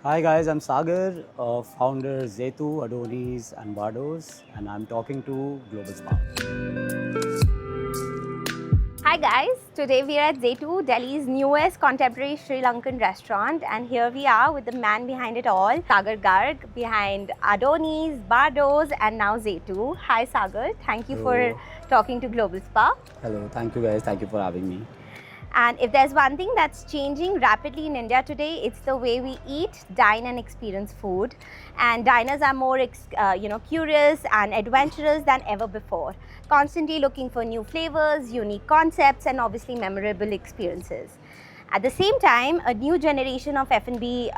Hi guys, I'm Sagar, founder Zetu, Addonis and Bardos, and I'm talking to GlobalSpa. Hi guys, today we are at Zetu, Delhi's newest contemporary Sri Lankan restaurant, and here we are with the man behind it all, Sagar Garg, behind Addonis, Bardos and now Zetu. Hi Sagar, thank you for Hello. talking to Global Spa. Hello, thank you guys, thank you for having me. And if there's one thing that's changing rapidly in India today, it's the way we eat, dine, and experience food. And diners are more, curious and adventurous than ever before, constantly looking for new flavors, unique concepts, and obviously memorable experiences. At the same time, a new generation of F&B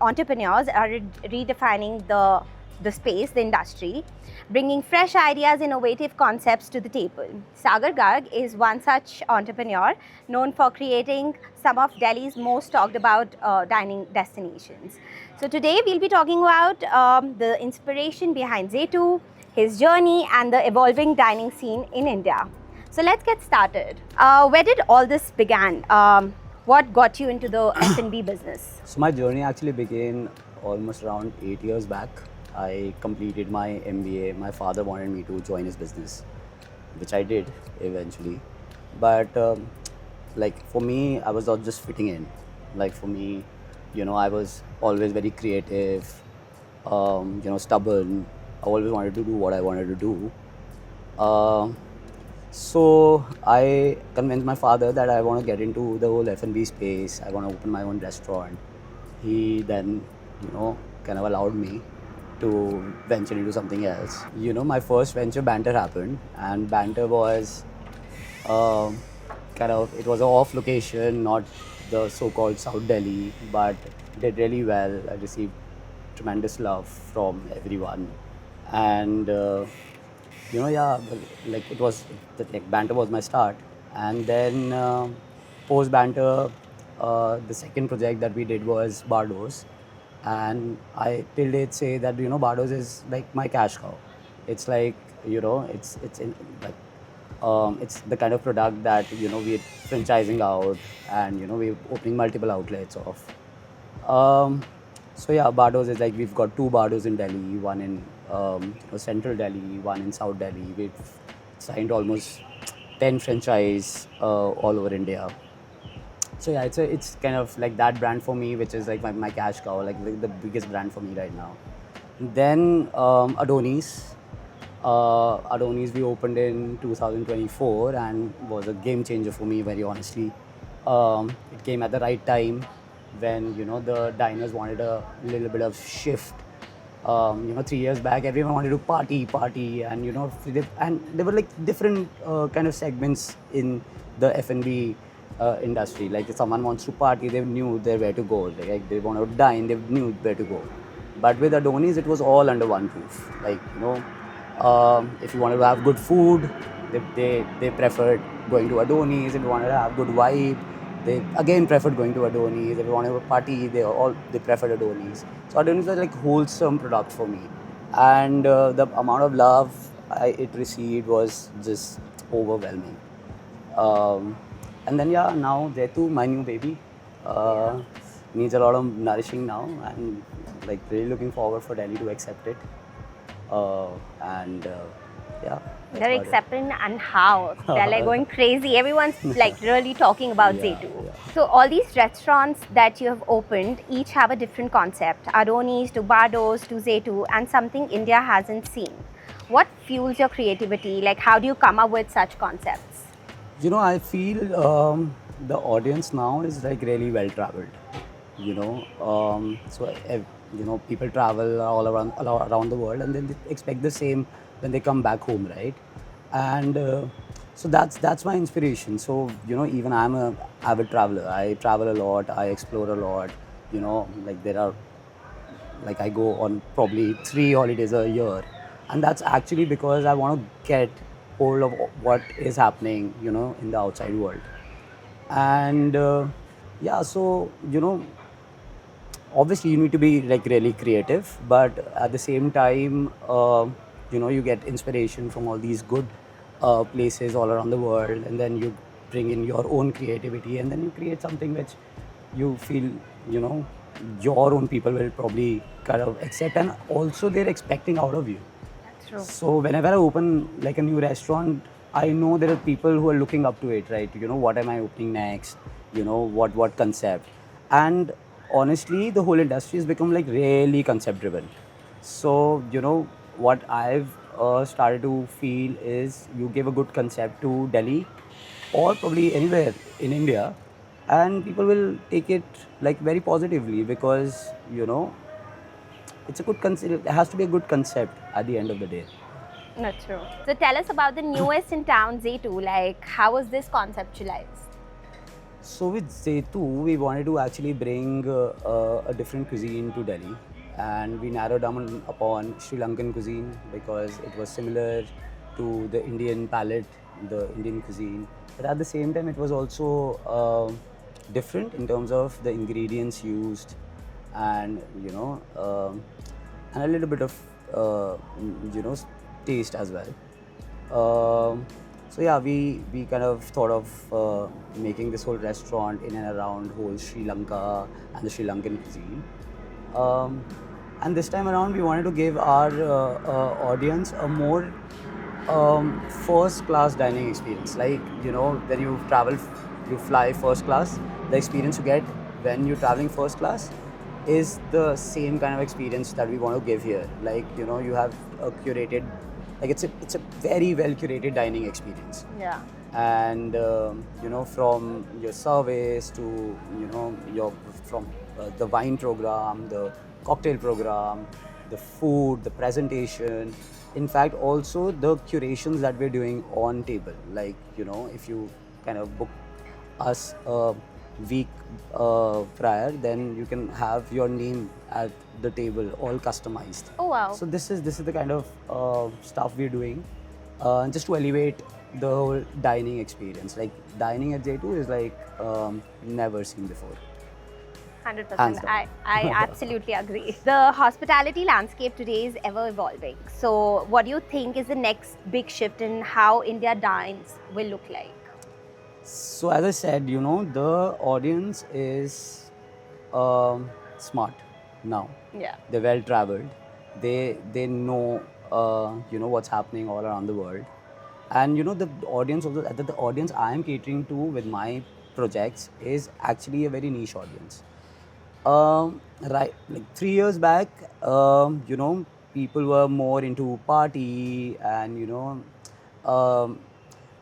entrepreneurs are redefining the space, the industry, bringing fresh ideas, innovative concepts to the table. Sagar Garg is one such entrepreneur known for creating some of Delhi's most talked about dining destinations. So today we'll be talking about the inspiration behind Zetu, his journey, and the evolving dining scene in India. So let's get started. Where did all this began? What got you into the F&B business? So my journey actually began almost around 8 years back. I completed my MBA. My father wanted me to join his business, which I did eventually. But like for me, I was not just fitting in. Like for me, I was always very creative, stubborn. I always wanted to do what I wanted to do. Uh, so I convinced my father that I want to get into the whole F&B space. I want to open my own restaurant. He then, kind of allowed me to venture into something else. My first venture, Banter, happened, and Banter was um it was an off location, not the so-called South Delhi, but did really well. I received tremendous love from everyone, and yeah, like it was like Banter was my start, and then post Banter, the second project that we did was Bardos, and I till date say that Bardos is like my cash cow. It's like it's in like it's the kind of product that we're franchising out, and we're opening multiple outlets of. Um, so yeah, Bardos is like we've got two Bardos in Delhi, one in central Delhi, one in South Delhi. We've signed almost 10 franchise all over India. So yeah, it's kind of like that brand for me, which is like my cash cow, like the biggest brand for me right now. Then Addonis. Addonis we opened in 2024 and was a game changer for me, very honestly. It came at the right time when the diners wanted a little bit of shift. 3 years back, everyone wanted to party, and and there were like different kind of segments in the F&B industry. Like if someone wants to party, they knew where to go. Like they want to dine, they knew where to go. But with Addonis, it was all under one roof. Like if you wanted to have good food, they preferred going to Addonis. If you wanted to have good vibe, they again preferred going to Addonis. If you wanted to party, they preferred Addonis. So Addonis was like wholesome product for me, and the amount of love it received was just overwhelming. Um, and then yeah, now Zetu, my new baby, needs a lot of nourishing now, and like really looking forward for Delhi to accept it. And yeah, that's They're about it. accepting and how they're like going crazy. Everyone's like really talking about Yeah, Zetu. yeah. So all these restaurants that you have opened each have a different concept. Adonis to Bardos to Zetu, and something India hasn't seen. What fuels your creativity? Like how do you come up with such concepts? I feel the audience now is like really well traveled. People travel all around the world, and then they expect the same when they come back home, right? And so that's my inspiration. So even I'm a avid traveler. I travel a lot. I explore a lot. Like there are like I go on probably 3 holidays a year, and that's actually because I want to get hold of what is happening in the outside world. And yeah, so obviously you need to be like really creative, but at the same time you get inspiration from all these good places all around the world, and then you bring in your own creativity, and then you create something which you feel you know your own people will probably kind of accept, and also they're expecting out of you. True. So whenever I open like a new restaurant, I know there are people who are looking up to it, right? You know, what am I opening next? You know, what concept? And honestly, the whole industry has become like really concept driven. So you know what I've started to feel is you give a good concept to Delhi or probably anywhere in India, and people will take it like very positively because you know it's a good concept. It has to be a good concept at the end of the day. Not true. So tell us about the newest in town, Zetu. Like, how was this conceptualized? So with Zetu, we wanted to actually bring a different cuisine to Delhi, and we narrowed down upon Sri Lankan cuisine because it was similar to the Indian palate, the Indian cuisine. But at the same time, it was also different in terms of the ingredients used, and and a little bit of you know taste as well. So yeah, we kind of thought of making this whole restaurant in and around whole Sri Lanka and the Sri Lankan cuisine. Um, and this time around, we wanted to give our audience a more first class dining experience. Like you know, when you travel, you fly first class. The experience you get when you're traveling first class is the same kind of experience that we want to give here. Like you know, you have a curated, like it's a very well curated dining experience. Yeah. And you know, from your service to you know your from the wine program, the cocktail program, the food, the presentation. In fact, also the curations that we're doing on table. Like you know, if you kind of book us a week prior, then you can have your name at the table, all customized. Oh wow. So this is the kind of stuff we're doing, just to elevate the whole dining experience. Like dining at J2 is like never seen before. 100%. Hands down. I absolutely agree. The hospitality landscape today is ever evolving. So, what do you think is the next big shift in how India dines will look like? So as I said, you know, the audience is smart now. Yeah. They're well traveled. They know you know what's happening all around the world, and you know the audience also, the audience I am catering to with my projects is actually a very niche audience. Right, like 3 years back, you know, people were more into party and you know,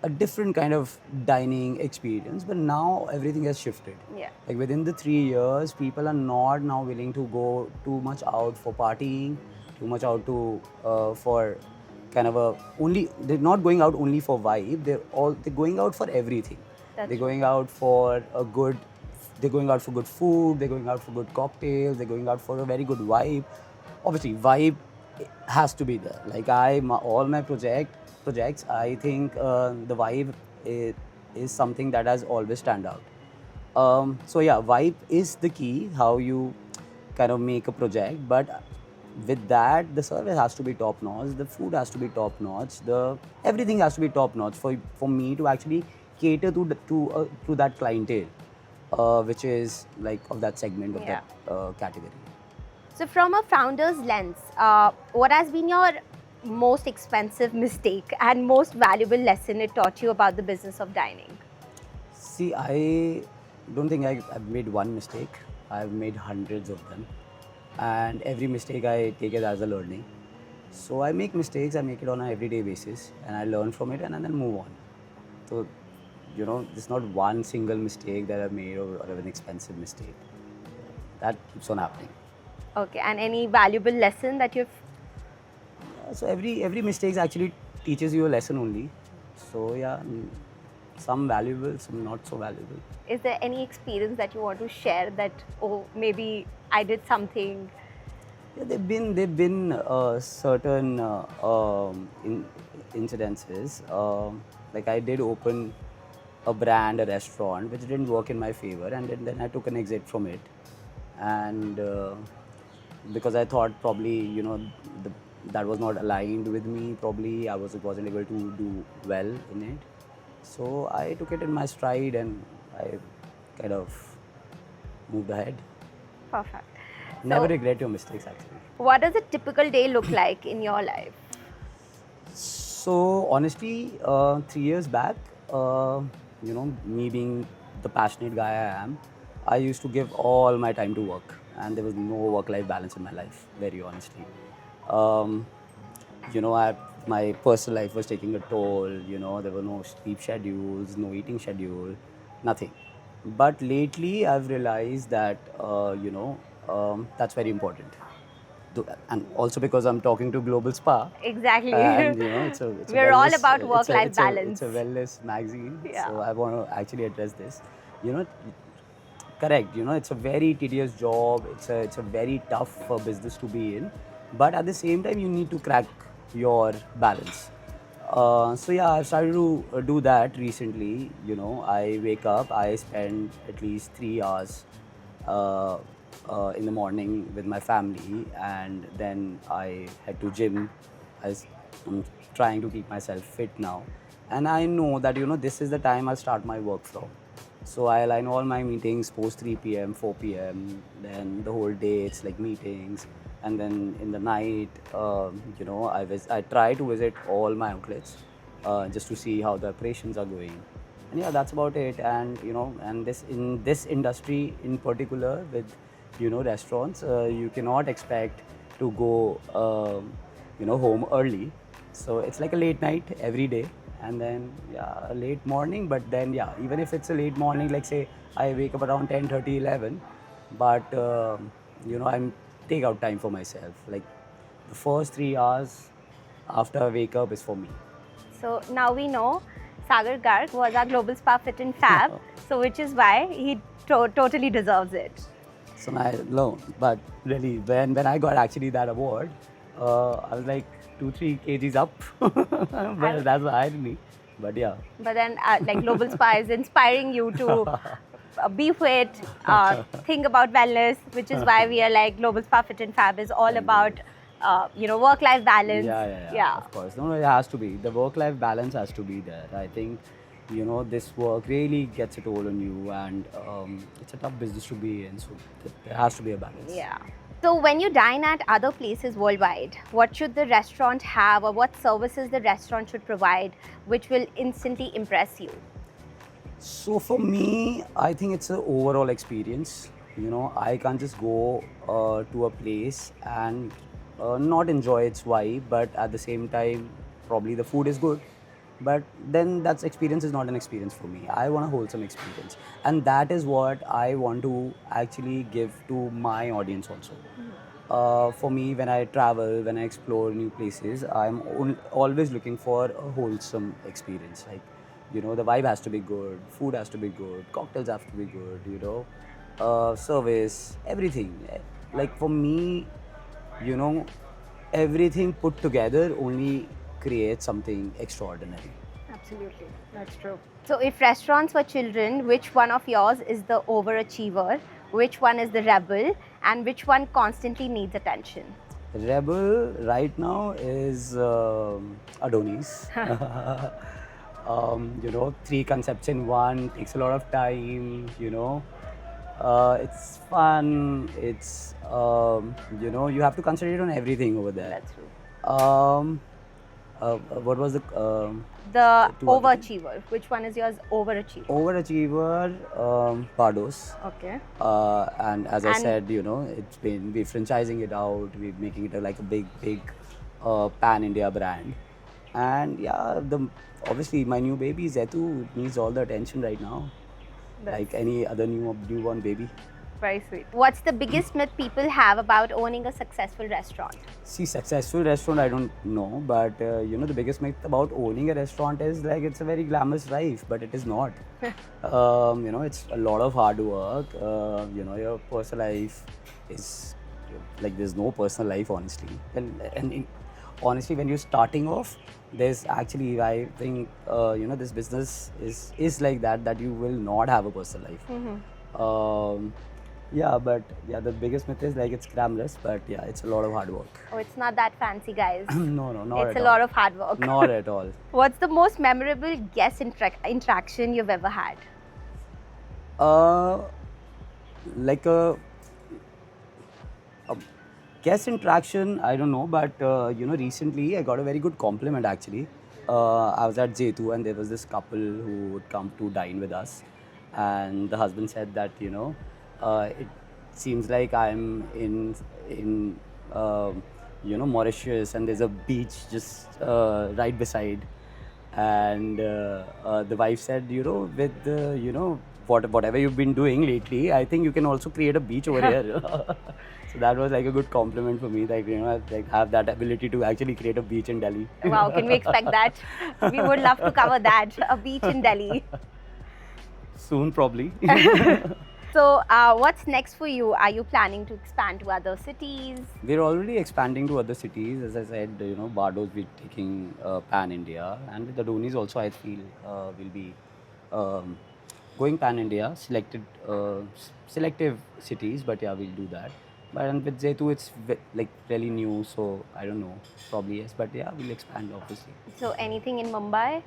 a different kind of dining experience. But now everything has shifted. Yeah. Like within the 3 years, people are not now willing to go too much out for partying, too much out to for kind of a only. They're not going out only for vibe. They're going out for everything. That's They're true. going out for a good they're going out for good food, they're going out for good cocktails, they're going out for a very good vibe. Obviously vibe has to be there. Like all my projects, I think the vibe is something that has always stand out. So yeah, vibe is the key how you kind of make a project. But with that, the service has to be top notch, the food has to be top notch, the everything has to be top notch for me to actually cater to that clientele, which is like of that segment of Yeah. that category. So, from a founder's lens, what has been your most expensive mistake and most valuable lesson it taught you about the business of dining? See, I don't think I've made one mistake. I've made hundreds of them, and every mistake I take it as a learning. So I make mistakes, I make it on an everyday basis, and I learn from it and then move on. So, you know, it's not one single mistake that I've made or an expensive mistake. That keeps on happening. Okay, and any valuable lesson that you've. So every mistake actually teaches you a lesson only. So yeah, some valuable, some not so valuable. Is there any experience that you want to share that, oh, maybe I did something? Yeah, they've been certain incidences. Like I did open a brand, a restaurant, which didn't work in my favor, and then I took an exit from it, and because I thought probably you know that was not aligned with me. Probably I wasn't able to do well in it, so I took it in my stride and I kind of moved ahead. Perfect. Never So, regret your mistakes, actually. what does a typical day look like in your life? So honestly, 3 years back, me being the passionate guy I am, I used to give all my time to work, and there was no work-life balance in my life. Very honestly, um, my personal life was taking a toll. There were no sleep schedules, no eating schedule, nothing. But lately, I've realized that that's very important. And also because I'm talking to Global Spa, Exactly. and it's a We're all wellness, about work-life it's balance. a wellness magazine. Yeah. So I want to actually address this. You know, correct. It's a very tedious job. It's a very tough business to be in, but at the same time, you need to crack your balance. So yeah, I've started to do that recently. I wake up, I spend at least 3 hours uh, in the morning with my family, and then I head to gym. I'm trying to keep myself fit now, and I know that this is the time I'll start my workflow. So I align all my meetings post 3 p.m., 4 p.m. Then the whole day it's like meetings, and then in the night, I try to visit all my outlets just to see how the operations are going. And yeah, that's about it. And and this in this industry in particular with restaurants, you cannot expect to go home early. So it's like a late night every day, and then yeah, a late morning. But then yeah, even if it's a late morning, like say I wake up around 10:30, 11, but I'm take out time for myself. Like the first 3 hours after I wake up is for me. So now we know Sagar Garg was our Global Spa Fit and Fab, so which is why he totally deserves it. So I no, but really, when I got actually that award, I was like 2-3 kgs up, but that's what I me. But yeah. But then, like Global Spa is inspiring you to be fit, think about wellness, which is why we are like Global Spa Fit and Fab is all about, work-life balance. Yeah. Of course. No, it has to be. The work-life balance has to be there. I think, this work really gets a toll on you, and it's a tough business to be in. So there has to be a balance. Yeah. So when you dine at other places worldwide, what should the restaurant have, or what services the restaurant should provide, which will instantly impress you? So for me, I think it's an overall experience. I can't just go to a place and not enjoy its vibe, but at the same time, probably the food is good. But then that's experience is not an experience for me. I want a wholesome experience, and that is what I want to actually give to my audience also. For me, when I travel, when I explore new places, I'm always looking for a wholesome experience. Like, the vibe has to be good, food has to be good, cocktails have to be good, service, everything. Like for me, you know, everything put together only creates something extraordinary. Absolutely, that's true. So if restaurants were children, which one of yours is the overachiever, which one is the rebel, and which one constantly needs attention? Rebel right now is Addonis. 3 concepts in one takes a lot of time. It's fun. It's you have to concentrate on everything over there. That's true. What was the The two other things? overachiever. Which one is yours overachiever? Overachiever? Pardos. Okay. And as I And- said, we're franchising it out. We're making it like a big pan India brand. And yeah, obviously my new baby Zetu needs all the attention right now, like any other newborn baby. Very sweet. What's the biggest myth people have about owning a successful restaurant? See, successful restaurant, I don't know, but the biggest myth about owning a restaurant is like it's a very glamorous life, but it is not. It's a lot of hard work. Your personal life is like there's no personal life, honestly. Honestly, when you're starting off, there's actually I think this business is like that you will not have a personal life. Yeah, but yeah, the biggest myth is like it's glamorous, but yeah, it's a lot of hard work. Oh, it's not that fancy, guys. No, not It's at a all. lot of hard work. Not at all. What's the most memorable guest interaction you've ever had? Like a Guest interaction, I don't know, but recently I got a very good compliment actually. I was at Zetu and there was this couple who would come to dine with us, and the husband said that it seems like I'm in Mauritius, and there's a beach just right beside. And the wife said, with the whatever you've been doing lately, I think you can also create a beach over here. So that was like a good compliment for me, like like have that ability to actually create a beach in Delhi. Wow, can we expect that? We would love to cover that, a beach in Delhi. Soon, probably. So, what's next for you? Are you planning to expand to other cities? We're already expanding to other cities. As I said, Bardos we're taking pan-India, and with Addonis also I feel we'll be um, going pan-India, selective cities, but yeah, we'll do that. But and with Zetu, it's like really new, so I don't know, probably yes, but yeah, we'll expand obviously. So, anything in Mumbai?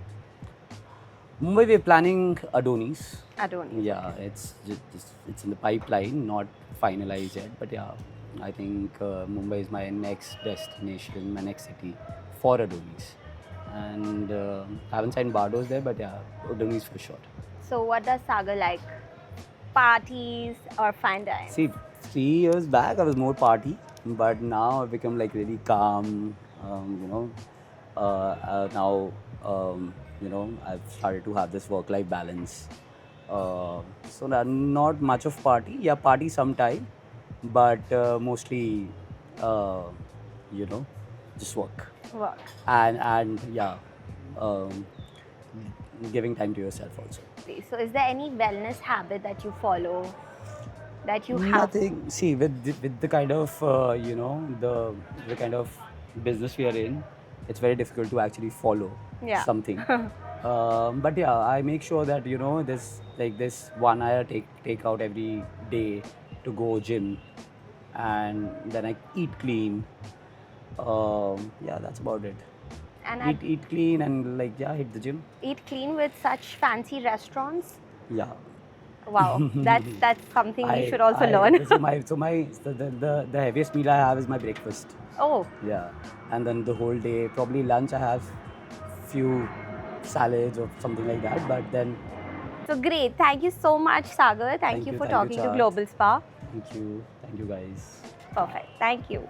Mumbai, we're planning Addonis. Addonis. Yeah, it's just it's in the pipeline, not finalized yet. But yeah, I think Mumbai is my next destination, my next city for Addonis. And I haven't signed Bardos there, but yeah, Addonis for sure. So, what does Sagar like? Parties or fine dining? See, 3 years back I was more party, but now I've become like really calm. Now I've started to have this work-life balance. So not much of party. Yeah, party sometime, but mostly just work. Work. And yeah, um, giving time to yourself also. So, is there any wellness habit that you follow? That you have? Nothing. See, with the kind of the kind of business we are in, it's very difficult to actually follow something. But yeah, I make sure that this 1 hour take out every day to go gym, and then I eat clean. Yeah, that's about it. And Eat clean and hit the gym. eat clean with such fancy restaurants? Yeah. Wow, that's something we should also learn. The heaviest meal I have is my breakfast. Oh, Yeah, and then the whole day, probably lunch I have few salads or something like that. But then, so great. Thank you so much, Sagar. Thank you for talking to Chahat. Global Spa. thank you guys. Perfect. Thank you.